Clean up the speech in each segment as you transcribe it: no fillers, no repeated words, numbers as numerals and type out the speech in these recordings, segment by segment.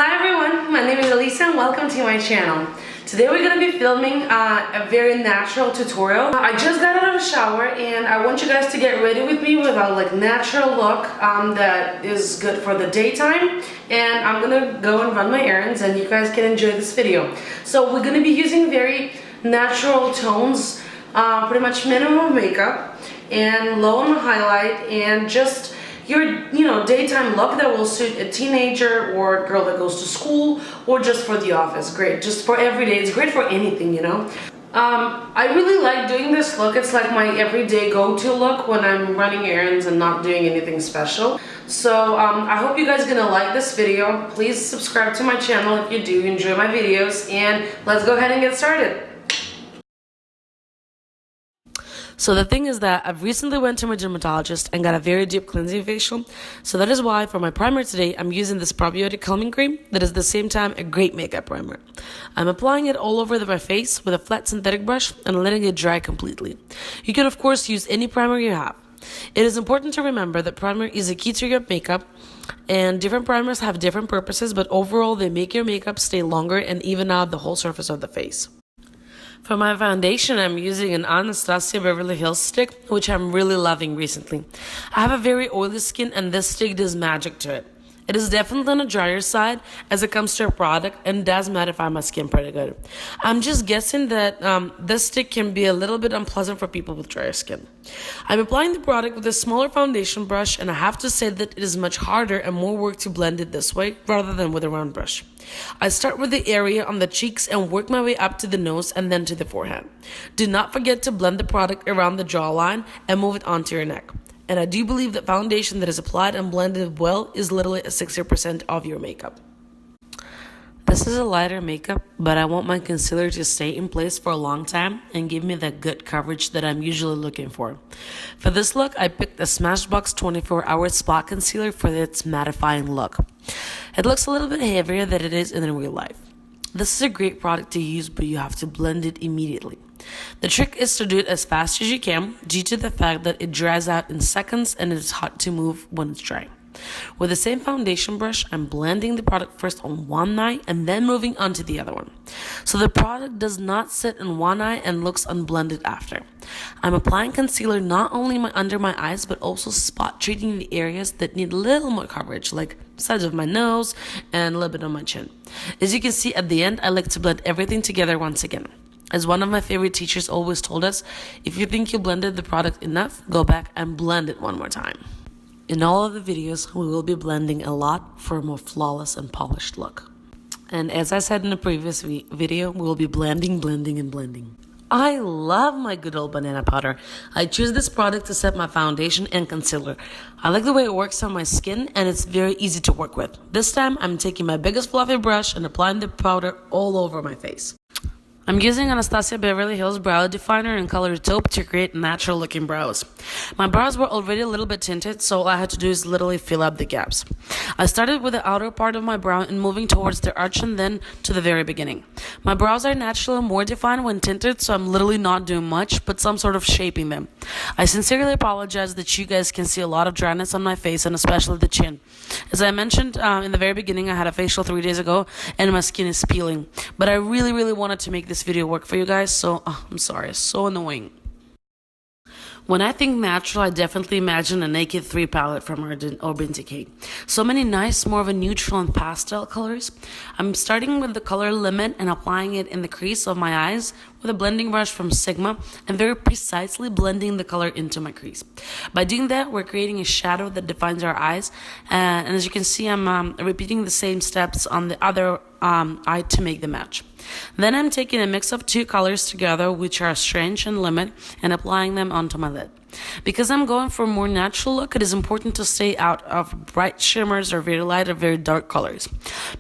Hi everyone, my name is Elisa and welcome to my channel. Today we're going to be filming a very natural tutorial. I just got out of the shower and I want you guys to get ready with me with a natural look that is good for the daytime. And I'm going to go and run my errands and you guys can enjoy this video. So we're going to be using very natural tones, pretty much minimum makeup and low on the highlight and just your daytime look that will suit a teenager or a girl that goes to school or just for the office. Great, just for every day. It's great for anything, I really like doing this look. It's like my everyday go-to look when I'm running errands and not doing anything special. So I hope you guys are gonna like this video. Please subscribe to my channel if you do enjoy my videos, and let's go ahead and get started. So the thing is that I've recently went to my dermatologist and got a very deep cleansing facial. So that is why for my primer today, I'm using this Probiotic calming cream that is at the same time a great makeup primer. I'm applying it all over my face with a flat synthetic brush and letting it dry completely. You can of course use any primer you have. It is important to remember that primer is a key to your makeup, and different primers have different purposes, but overall they make your makeup stay longer and even out the whole surface of the face. For my foundation, I'm using an Anastasia Beverly Hills stick, which I'm really loving recently. I have a very oily skin and this stick does magic to it. It is definitely on the drier side as it comes to a product and does mattify my skin pretty good. I'm just guessing that this stick can be a little bit unpleasant for people with drier skin. I'm applying the product with a smaller foundation brush, and I have to say that it is much harder and more work to blend it this way rather than with a round brush. I start with the area on the cheeks and work my way up to the nose and then to the forehead. Do not forget to blend the product around the jawline and move it onto your neck. And I do believe that foundation that is applied and blended well is literally 60% of your makeup. This is a lighter makeup, but I want my concealer to stay in place for a long time and give me that good coverage that I'm usually looking for. For this look, I picked the Smashbox 24-Hour Spot Concealer for its mattifying look. It looks a little bit heavier than it is in real life. This is a great product to use, but you have to blend it immediately. The trick is to do it as fast as you can due to the fact that it dries out in seconds and it is hard to move when it's dry. With the same foundation brush, I'm blending the product first on one eye and then moving on to the other one. So the product does not sit in one eye and looks unblended after. I'm applying concealer not only under my eyes but also spot treating the areas that need a little more coverage, like sides of my nose and a little bit on my chin. As you can see at the end, I like to blend everything together once again. As one of my favorite teachers always told us, if you think you blended the product enough, go back and blend it one more time. In all of the videos, we will be blending a lot for a more flawless and polished look. And as I said in the previous video, we will be blending. I love my good old banana powder. I choose this product to set my foundation and concealer. I like the way it works on my skin and it's very easy to work with. This time, I'm taking my biggest fluffy brush and applying the powder all over my face. I'm using Anastasia Beverly Hills Brow Definer in color Taupe to create natural looking brows. My brows were already a little bit tinted, so all I had to do is literally fill up the gaps. I started with the outer part of my brow and moving towards the arch and then to the very beginning. My brows are naturally more defined when tinted, so I'm literally not doing much, but some sort of shaping them. I sincerely apologize that you guys can see a lot of dryness on my face and especially the chin. As I mentioned in the very beginning, I had a facial 3 days ago and my skin is peeling, but I really wanted to make this video work for you guys, so I'm sorry, it's so annoying. When I think natural, I definitely imagine a Naked 3 palette from Urban Decay. So many nice, more of a neutral and pastel colors. I'm starting with the color Limit and applying it in the crease of my eyes with a blending brush from Sigma and very precisely blending the color into my crease. By doing that, we're creating a shadow that defines our eyes. And as you can see, I'm repeating the same steps on the other eye to make the match. Then I'm taking a mix of two colors together, which are Strange and Limit, and applying them onto my lid. Because I'm going for a more natural look, it is important to stay out of bright shimmers or very light or very dark colors.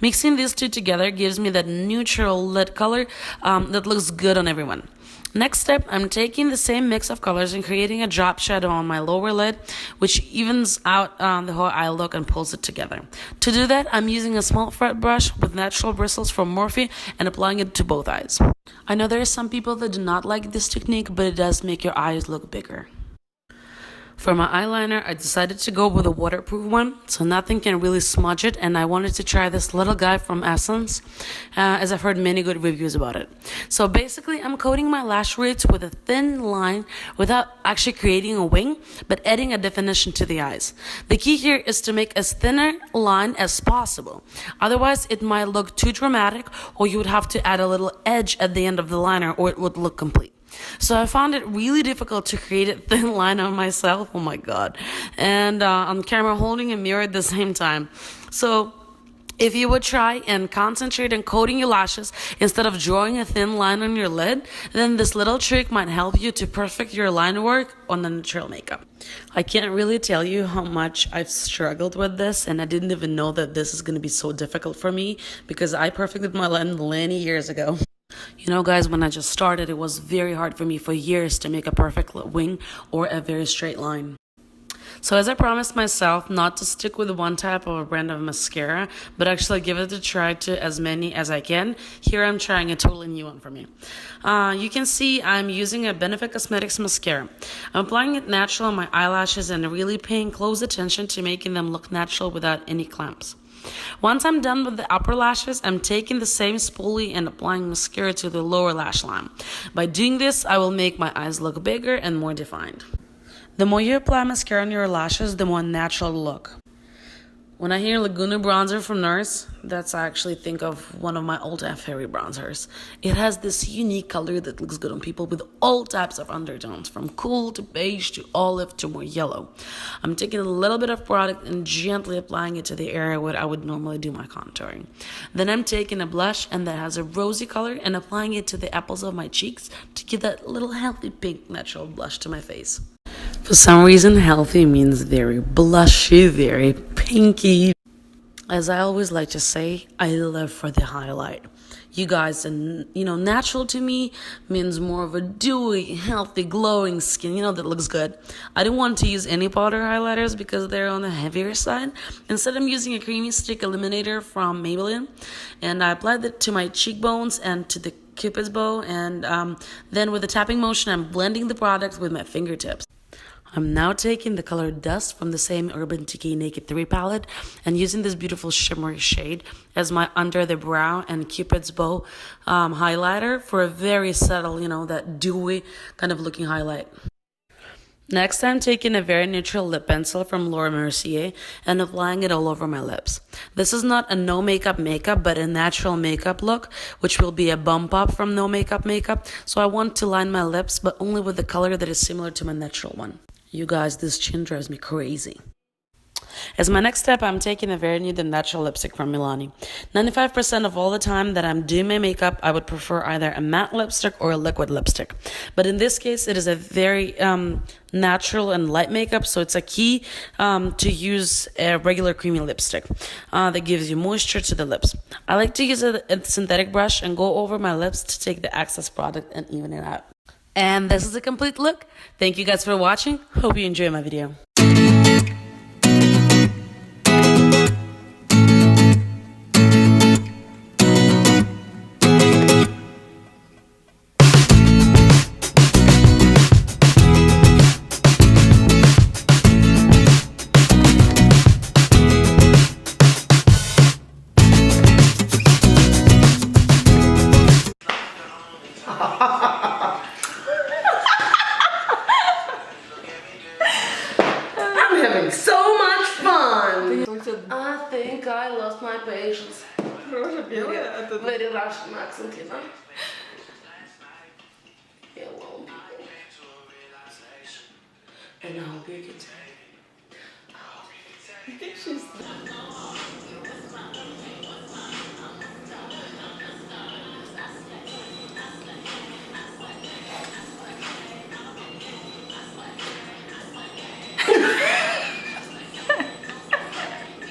Mixing these two together gives me that neutral lid color that looks good on everyone. Next step, I'm taking the same mix of colors and creating a drop shadow on my lower lid, which evens out the whole eye look and pulls it together. To do that, I'm using a small fret brush with natural bristles from Morphe and applying it to both eyes. I know there are some people that do not like this technique, but it does make your eyes look bigger. For my eyeliner, I decided to go with a waterproof one, so nothing can really smudge it, and I wanted to try this little guy from Essence, as I've heard many good reviews about it. So basically, I'm coating my lash roots with a thin line without actually creating a wing, but adding a definition to the eyes. The key here is to make as thinner line as possible. Otherwise, it might look too dramatic, or you would have to add a little edge at the end of the liner, or it would look complete. So I found it really difficult to create a thin line on myself, oh my god, and on camera holding a mirror at the same time. So if you would try and concentrate on coating your lashes instead of drawing a thin line on your lid, then this little trick might help you to perfect your line work on the natural makeup. I can't really tell you how much I've struggled with this, and I didn't even know that this is going to be so difficult for me because I perfected my line many years ago. You know, guys, when I just started, it was very hard for me for years to make a perfect wing or a very straight line. So as I promised myself not to stick with one type of a brand of mascara, but actually give it a try to as many as I can, here I'm trying a totally new one for me. You can see I'm using a Benefit Cosmetics mascara. I'm applying it natural on my eyelashes and really paying close attention to making them look natural without any clamps. Once I'm done with the upper lashes, I'm taking the same spoolie and applying mascara to the lower lash line. By doing this, I will make my eyes look bigger and more defined. The more you apply mascara on your lashes, the more natural look. When I hear Laguna bronzer from NARS, that's I actually think of one of my all-time favorite bronzers. It has this unique color that looks good on people with all types of undertones, from cool to beige to olive to more yellow. I'm taking a little bit of product and gently applying it to the area where I would normally do my contouring. Then I'm taking a blush and that has a rosy color and applying it to the apples of my cheeks to give that little healthy pink natural blush to my face. For some reason, healthy means very blushy, very pinky. As I always like to say, I live for the highlight. You guys, and natural to me means more of a dewy, healthy, glowing skin, that looks good. I didn't want to use any powder highlighters because they're on the heavier side. Instead, I'm using a creamy stick eliminator from Maybelline, and I applied it to my cheekbones and to the Cupid's bow, and then with a tapping motion, I'm blending the product with my fingertips. I'm now taking the color Dust from the same Urban Decay Naked 3 palette and using this beautiful shimmery shade as my under the brow and Cupid's bow highlighter for a very subtle, that dewy kind of looking highlight. Next, I'm taking a very neutral lip pencil from Mercier and applying it all over my lips. This is not a no makeup, but a natural makeup look, which will be a bump up from no makeup. So I want to line my lips, but only with the color that is similar to my natural one. You guys, this chin drives me crazy. As my next step, I'm taking a very Nude and natural lipstick from Milani. 95% of all the time that I'm doing my makeup, I would prefer either a matte lipstick or a liquid lipstick. But in this case, it is a very natural and light makeup, so it's a key to use a regular creamy lipstick that gives you moisture to the lips. I like to use a synthetic brush and go over my lips to take the excess product and even it out. And this is a complete look. Thank you guys for watching. Hope you enjoy my video. So much fun! I think I lost my patience. Very Russian accent, Hello, people. And I hope you can say. I think she's...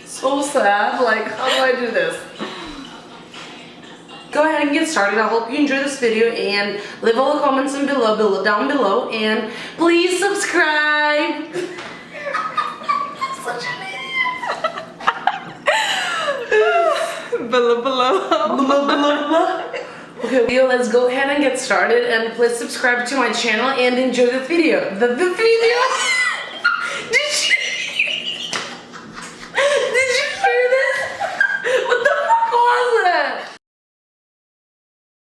So sad, like, how do I do this? Go ahead and get started. I hope you enjoy this video and leave all the comments down below, and please subscribe. Such an idiot. Below. Okay, let's go ahead and get started, and please subscribe to my channel and enjoy the video. The video.